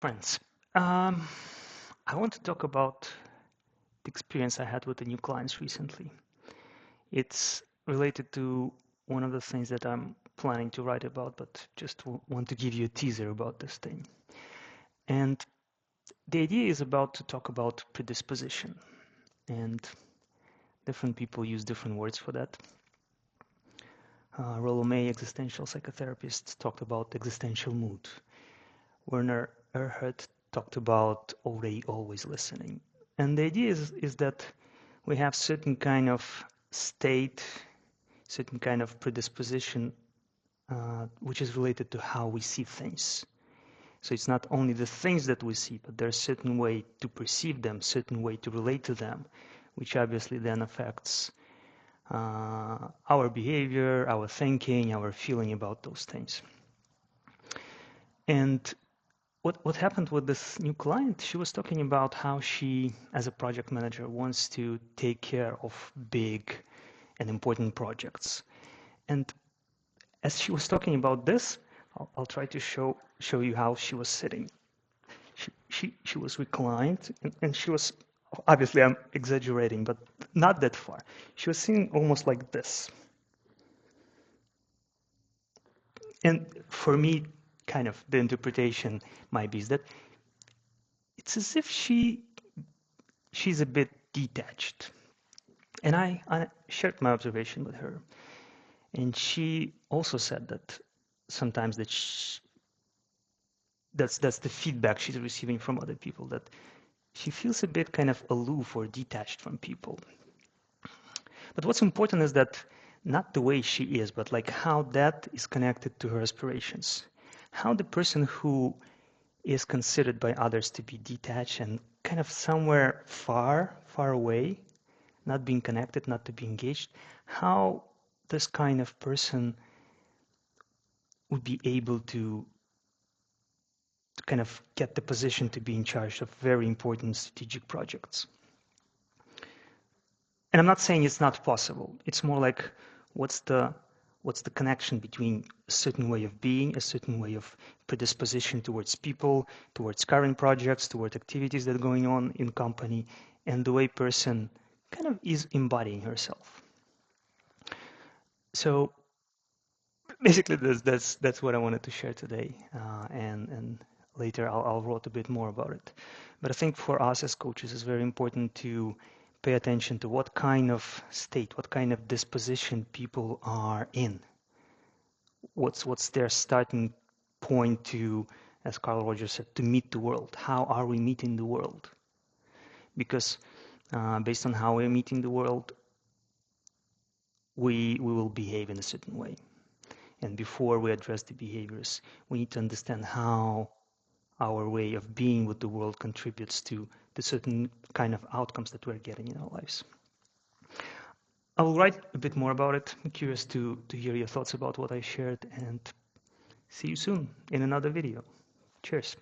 Friends, I want to talk about the experience I had with the new clients recently. It's related to one of the things that I'm planning to write about, but just want to give you a teaser about this thing. And the idea is about to talk about predisposition, and different people use different words for that. Rollo May, existential psychotherapist, talked about existential mood. Werner Erhard talked about already always listening. And the idea is that we have certain kind of state, certain kind of predisposition, which is related to how we see things. So it's not only the things that we see, but there's a certain way to perceive them, certain way to relate to them, which obviously then affects our behavior, our thinking, our feeling about those things. And what happened with this new client, she was talking about how she, as a project manager, wants to take care of big and important projects. And as she was talking about this, I'll try to show you how she was sitting. She was reclined, and she was, obviously I'm exaggerating, but not that far. She was sitting almost like this. And for me, kind of the interpretation might be is that it's as if she's a bit detached. And I shared my observation with her. And she also said that sometimes that's the feedback she's receiving from other people, that she feels a bit kind of aloof or detached from people. But what's important is that not the way she is, but like how that is connected to her aspirations. How the person who is considered by others to be detached and kind of somewhere far, far away, not being connected, not to be engaged, how this kind of person would be able to kind of get the position to be in charge of very important strategic projects. And I'm not saying it's not possible. It's more like what's the connection between a certain way of being, a certain way of predisposition towards people, towards current projects, towards activities that are going on in company, and the way person kind of is embodying herself. So basically, that's what I wanted to share today, and later I'll write a bit more about it. But I think for us as coaches, it's very important to pay attention to what kind of state, what kind of disposition people are in. What's their starting point to, as Carl Rogers said, to meet the world? How are we meeting the world? Because based on how we're meeting the world, we will behave in a certain way. And before we address the behaviors, we need to understand how our way of being with the world contributes to the certain kind of outcomes that we're getting in our lives. I will write a bit more about it. I'm curious to hear your thoughts about what I shared, and see you soon in another video. Cheers.